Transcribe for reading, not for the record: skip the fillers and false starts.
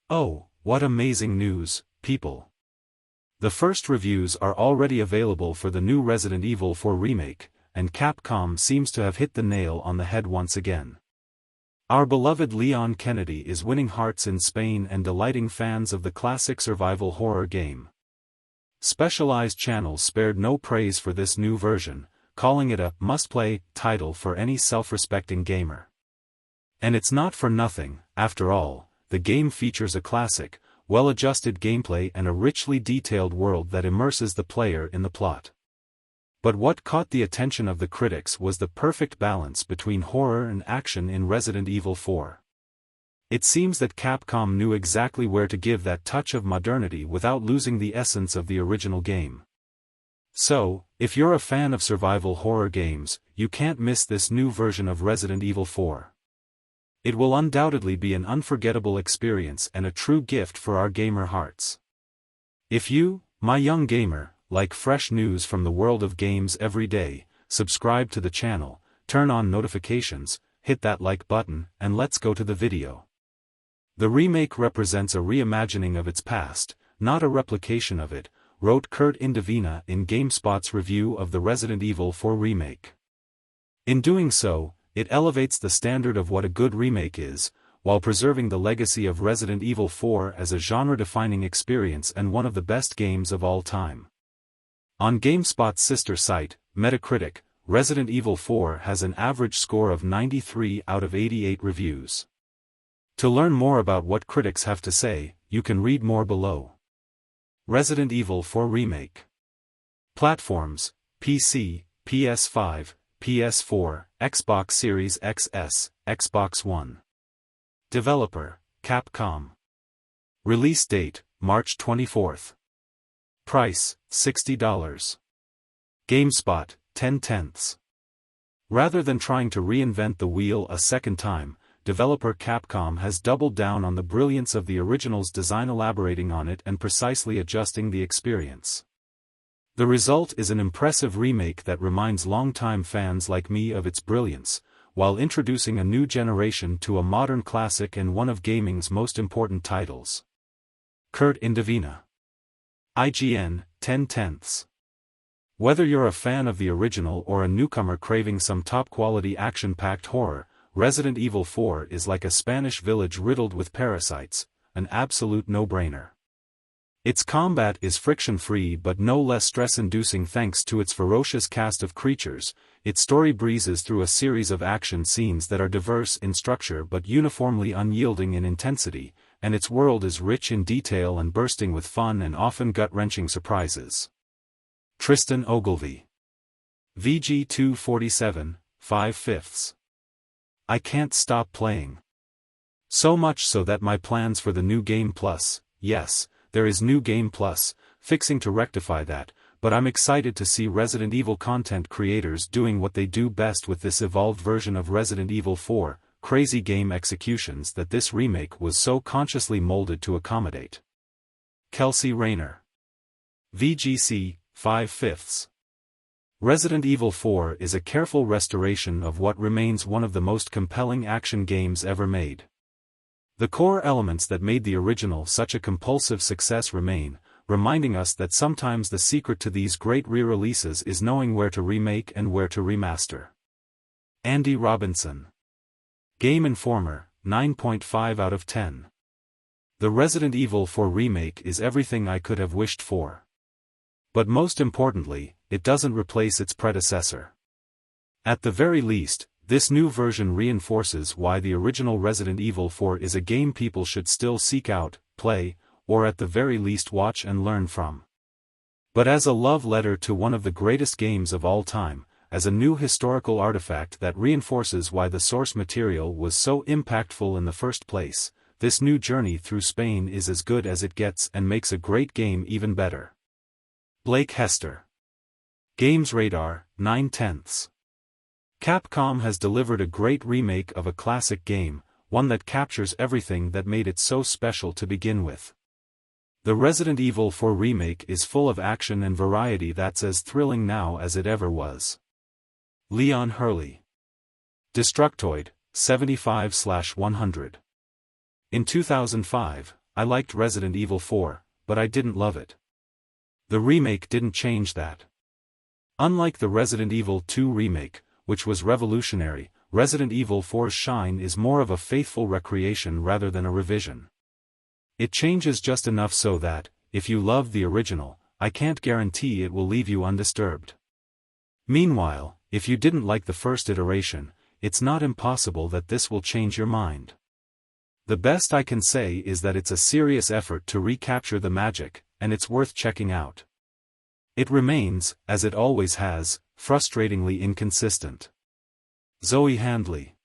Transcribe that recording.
Oh, what amazing news, people! The first reviews are already available for the new Resident Evil 4 Remake, and Capcom seems to have hit the nail on the head once again. Our beloved Leon Kennedy is winning hearts in Spain and delighting fans of the classic survival horror game. Specialized channels spared no praise for this new version, calling it a must-play title for any self-respecting gamer. And it's not for nothing, after all. The game features a classic, well-adjusted gameplay and a richly detailed world that immerses the player in the plot. But what caught the attention of the critics was the perfect balance between horror and action in Resident Evil 4. It seems that Capcom knew exactly where to give that touch of modernity without losing the essence of the original game. So, if you're a fan of survival horror games, you can't miss this new version of Resident Evil 4. It will undoubtedly be an unforgettable experience and a true gift for our gamer hearts. If you, my young gamer, like fresh news from the world of games every day, subscribe to the channel, turn on notifications, hit that like button, and let's go to the video. The remake represents a reimagining of its past, not a replication of it, wrote Kurt Indivina in GameSpot's review of the Resident Evil 4 Remake. In doing so, it elevates the standard of what a good remake is, while preserving the legacy of Resident Evil 4 as a genre-defining experience and one of the best games of all time. On GameSpot's sister site, Metacritic, Resident Evil 4 has an average score of 93 out of 88 reviews. To learn more about what critics have to say, you can read more below. Resident Evil 4 Remake. Platforms: PC, PS5, PS4, Xbox Series XS, Xbox One. Developer: Capcom. Release date: March 24th. Price: $60. GameSpot, 10/10. Rather than trying to reinvent the wheel a second time, developer Capcom has doubled down on the brilliance of the original's design, elaborating on it and precisely adjusting the experience. The result is an impressive remake that reminds longtime fans like me of its brilliance, while introducing a new generation to a modern classic and one of gaming's most important titles. Kurt Indivina. IGN, 10/10. Whether you're a fan of the original or a newcomer craving some top-quality action-packed horror, Resident Evil 4 is like a Spanish village riddled with parasites, an absolute no-brainer. Its combat is friction-free but no less stress-inducing thanks to its ferocious cast of creatures. Its story breezes through a series of action scenes that are diverse in structure but uniformly unyielding in intensity, and its world is rich in detail and bursting with fun and often gut-wrenching surprises. Tristan Ogilvy. VG247, 5/5. I can't stop playing. So much so that my plans for the new Game Plus, yes, there is new Game Plus, fixing to rectify that, but I'm excited to see Resident Evil content creators doing what they do best with this evolved version of Resident Evil 4, crazy game executions that this remake was so consciously molded to accommodate. Kelsey Rayner. VGC, 5/5. Resident Evil 4 is a careful restoration of what remains one of the most compelling action games ever made. The core elements that made the original such a compulsive success remain, reminding us that sometimes the secret to these great re-releases is knowing where to remake and where to remaster. Andy Robinson. Game Informer, 9.5 out of 10. The Resident Evil 4 Remake is everything I could have wished for. But most importantly, it doesn't replace its predecessor. At the very least, this new version reinforces why the original Resident Evil 4 is a game people should still seek out, play, or at the very least watch and learn from. But as a love letter to one of the greatest games of all time, as a new historical artifact that reinforces why the source material was so impactful in the first place, this new journey through Spain is as good as it gets and makes a great game even better. Blake Hester. Games Radar, 9/10. Capcom has delivered a great remake of a classic game, one that captures everything that made it so special to begin with. The Resident Evil 4 Remake is full of action and variety that's as thrilling now as it ever was. Leon Hurley. Destructoid, 75/100. In 2005, I liked Resident Evil 4, but I didn't love it. The remake didn't change that. Unlike the Resident Evil 2 remake, which was revolutionary, Resident Evil 4's shine is more of a faithful recreation rather than a revision. It changes just enough so that, if you love the original, I can't guarantee it will leave you undisturbed. Meanwhile, if you didn't like the first iteration, it's not impossible that this will change your mind. The best I can say is that it's a serious effort to recapture the magic, and it's worth checking out. It remains, as it always has, frustratingly inconsistent. Zoe Handley.